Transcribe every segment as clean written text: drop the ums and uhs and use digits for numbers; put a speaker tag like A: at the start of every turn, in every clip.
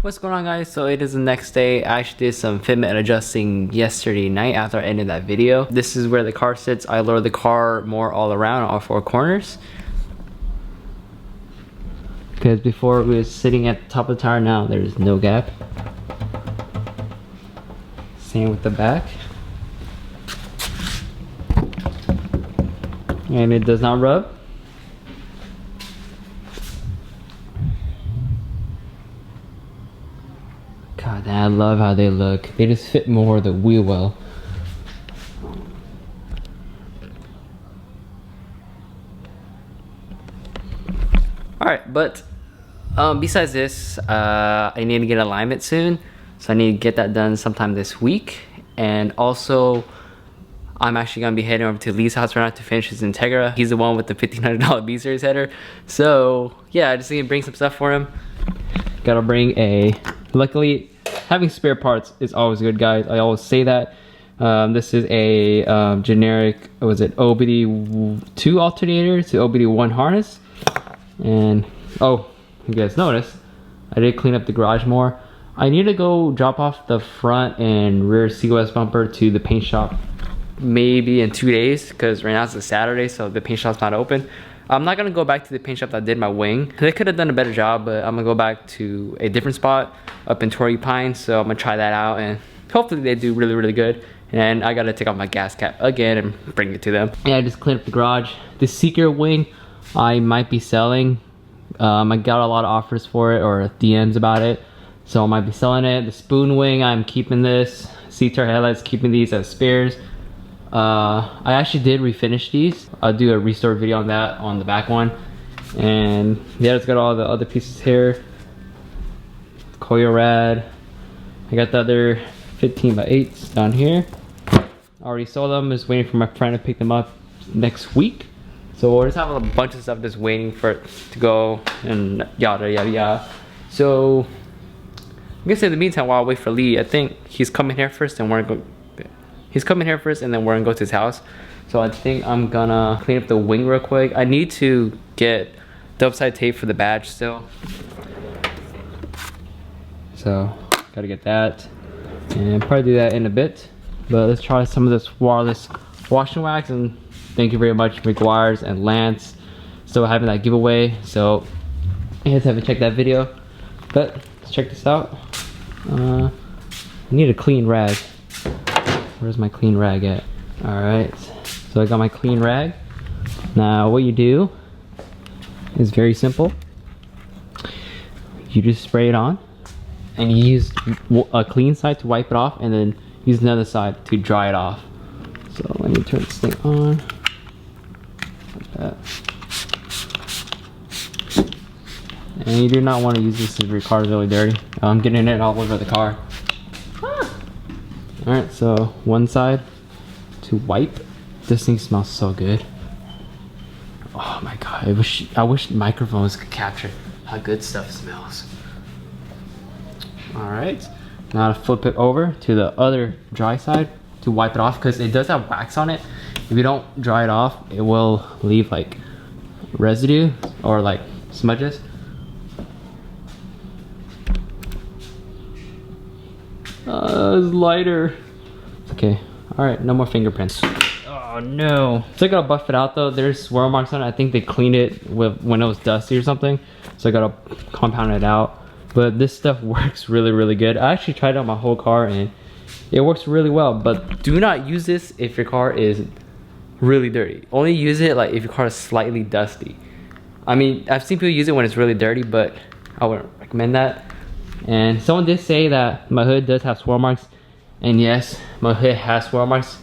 A: What's going on, guys? So it is the next day. I actually did some fitment adjusting yesterday night after I ended that video. This is where the car sits. I lowered the car more all around, all four corners. Because before we was sitting at the top of the tire, now there's no gap. Same with the back. And it does not rub. God, I love how they look. They just fit more of the wheel well. Alright, but besides this, I need to get alignment soon. So I need to get that done sometime this week. And also, I'm actually going to be heading over to Lee's house right now to finish his Integra. He's the one with the $1,500 B-Series header. So, yeah, I just need to bring some stuff for him. Gotta bring a... Luckily, having spare parts is always good, guys. I always say that. This is a generic, what was it, OBD2 alternator to OBD1 harness. And, oh, you guys noticed, I did clean up the garage more. I need to go drop off the front and rear COS bumper to the paint shop maybe in 2 days, because right now it's a Saturday, so the paint shop's not open. I'm not gonna go back to the paint shop that did my wing. They could have done a better job, but I'm gonna go back to a different spot up in Torrey Pines, so I'm gonna try that out and hopefully they do really, really good. And I gotta take off my gas cap again and bring it to them. Yeah, I just cleaned up the garage. The Seeker wing, I might be selling. I got a lot of offers for it or DMs about it, so I might be selling it. The spoon wing, I'm keeping this. C-Tar headlights, keeping these as spares. I actually did refinish these. I'll do a restore video on that on the back one. And yeah, it's got all the other pieces here. Coil rad. I got the other 15x8s down here. I already sold them, just waiting for my friend to pick them up next week. So we'll just have a bunch of stuff just waiting for it to go and yada yada yada. So I guess in the meantime, while I wait for Lee, I think he's coming here first and we're going. He's coming here first and then we're gonna go to his house. So I think I'm gonna clean up the wing real quick. I need to get double side tape for the badge still. So gotta get that and probably do that in a bit. But let's try some of this wireless washing wax, and thank you very much McGuire's and Lance still having that giveaway. So you guys haven't checked that video, but let's check this out. I need a clean rag. Where's my clean rag at? Alright, so I got my clean rag. Now what you do is very simple. You just spray it on and you use a clean side to wipe it off, and then use another side to dry it off. So let me turn this thing on. Like that. And you do not want to use this if your car is really dirty. I'm getting it all over the car. Alright, so one side to wipe. This thing smells so good. Oh my god, I wish microphones could capture how good stuff smells. Alright, now to flip it over to the other dry side to wipe it off, because it does have wax on it. If you don't dry it off, it will leave like residue or like smudges. It's lighter. Okay, alright, no more fingerprints. Oh no. So I gotta buff it out though. There's swirl marks on it. I think they cleaned it when it was dusty or something. So I gotta compound it out. But this stuff works really, really good. I actually tried it on my whole car and it works really well. But do not use this if your car is really dirty. Only use it like if your car is slightly dusty. I mean, I've seen people use it when it's really dirty, but I wouldn't recommend that. And someone did say that my hood does have swirl marks, and yes, my hood has swirl marks.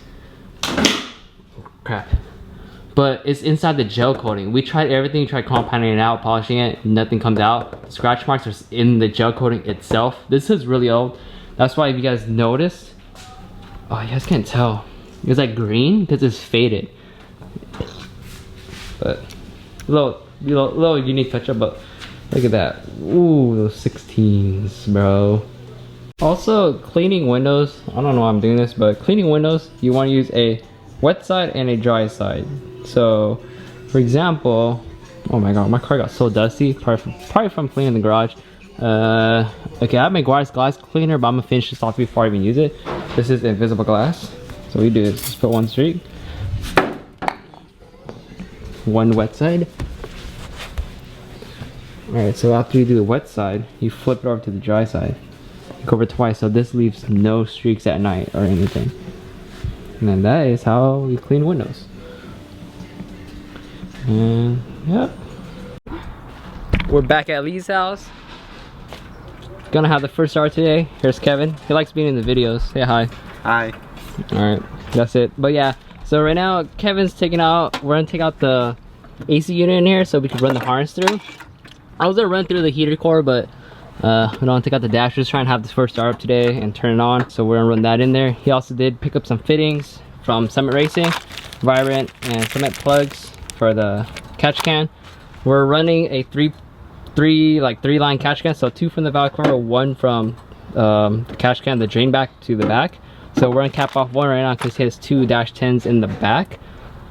A: Crap. But it's inside the gel coating. We tried everything, tried compounding it out, polishing it, nothing comes out. The scratch marks are in the gel coating itself. This is really old. That's why if you guys noticed, oh, you guys can't tell. It's like green because it's faded. But little unique touch up, but look at that. Ooh, those 16s, bro. Also, cleaning windows. I don't know why I'm doing this, but cleaning windows, you want to use a wet side and a dry side. So, for example, oh my god, my car got so dusty, probably from cleaning the garage. Okay, I have my glass cleaner, but I'm gonna finish this off before I even use it. This is invisible glass. So what we do is just put one streak, one wet side. Alright, so after you do the wet side, you flip it over to the dry side. You cover it twice, so this leaves no streaks at night or anything. And then that is how you clean windows. And yep. We're back at Lee's house. Gonna have the first hour today. Here's Kevin. He likes being in the videos. Say hi.
B: Hi.
A: Alright, that's it. But yeah, so right now Kevin's taking out, we're gonna take out the AC unit in here so we can run the harness through. I was gonna run through the heater core, but we don't want to take out the dash. Just trying to have this first start up today and turn it on. So we're gonna run that in there. He also did pick up some fittings from Summit Racing, Vibrant, and Summit plugs for the catch can. We're running a three line catch can, so 2 from the valve cover, 1 from the catch can, the drain back to the back. So we're gonna cap off 1 right now because he has 2 -10s in the back,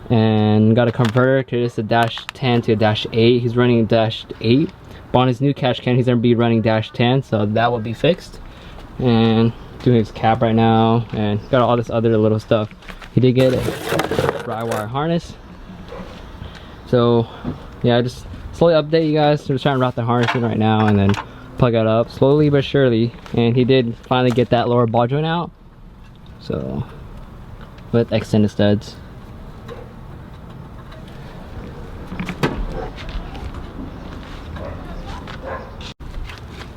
A: and got a converter to just a -10 to a -8. He's running -8, but on his new catch can he's gonna be running -10, so that will be fixed. And doing his cap right now, and got all this other little stuff. He did get a dry wire harness. So yeah, just slowly update you guys. We're trying to route the harness in right now and then plug it up slowly but surely. And he did finally get that lower ball joint out, so with extended studs.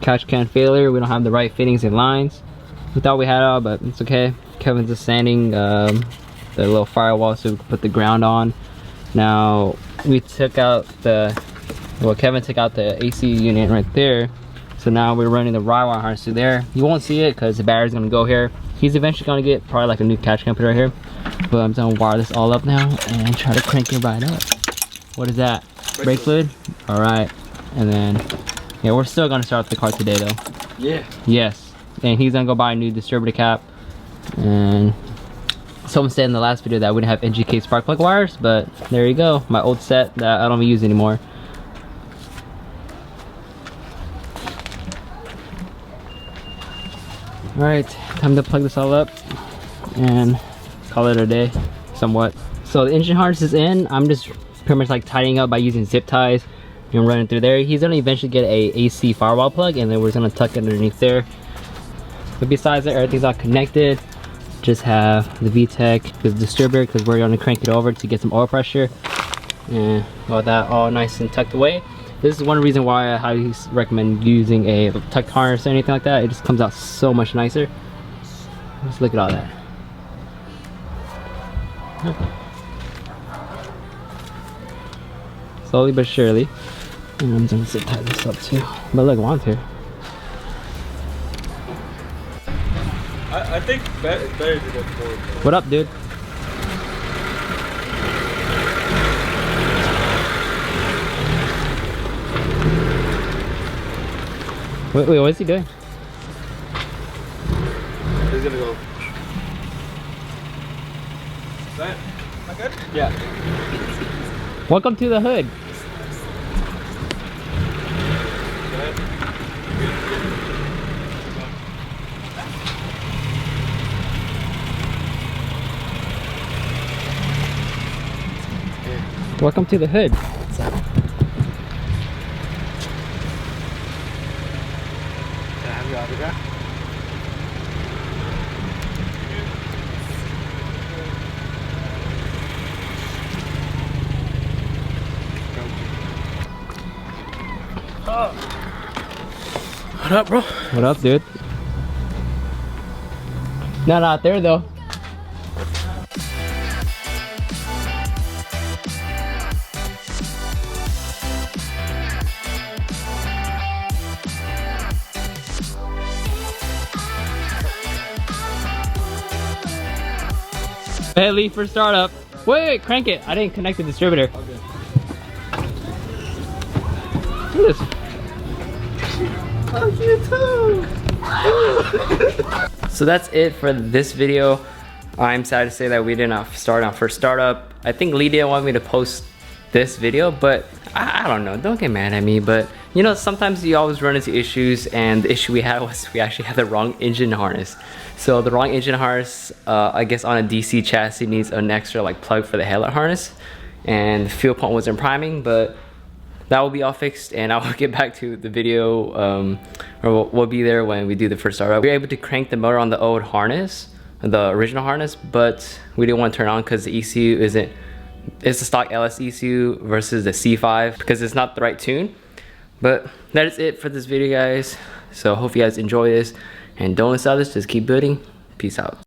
A: Catch can failure. We don't have the right fittings and lines. We thought we had it, but it's okay. Kevin's just sanding the little firewall so we can put the ground on. Now we took out Kevin took out the AC unit right there. So now we're running the wire harness through there. You won't see it because the battery's gonna go here. He's eventually gonna get probably like a new catch can put right here. But I'm just gonna wire this all up now and try to crank it right up. What is that? Brake fluid? Alright. And then yeah, we're still gonna start the car today though.
B: Yeah.
A: Yes. And he's gonna go buy a new distributor cap. And someone said in the last video that we didn't have NGK spark plug wires, but there you go. My old set that I don't even use anymore. Alright, time to plug this all up and call it a day, somewhat. So the engine harness is in. I'm just pretty much like tidying up by using zip ties and running through there. He's gonna eventually get a AC firewall plug, and then we're gonna tuck it underneath there. But besides that, everything's all connected. Just have the VTEC, the distributor, because we're gonna crank it over to get some oil pressure. And got that all nice and tucked away. This is one reason why I highly recommend using a tucked harness or anything like that. It just comes out so much nicer. Just look at all that. Slowly but surely. And I'm gonna zip tie this up too. But look, Juan's here.
B: I think it's better to go forward.
A: What up, dude? Wait, what is he doing?
B: He's gonna go. Is that good? Yeah.
A: Welcome to the hood. Welcome to the hood.
B: What's up? Can I have your autograph? What up, bro?
A: What up, dude? Not out there though. Hey, Lee, for startup. Wait, crank it. I didn't connect the distributor.
B: Okay.
A: Look at this. So that's it for this video. I'm sad to say that we did not start on first startup. I think Lee didn't want me to post this video, but I don't know. Don't get mad at me, but you know, sometimes you always run into issues, and the issue we had was we actually had the wrong engine harness. So the wrong engine harness, I guess on a DC chassis, needs an extra like plug for the headlight harness, and the fuel pump wasn't priming, but that will be all fixed, and I will get back to the video, or we'll be there when we do the first start. We were able to crank the motor on the old harness, the original harness, but we didn't want to turn on because the ECU isn't, it's the stock LS ECU versus the C5 because it's not the right tune. But that is it for this video, guys. So hope you guys enjoy this, and don't miss out this, just keep building. Peace out.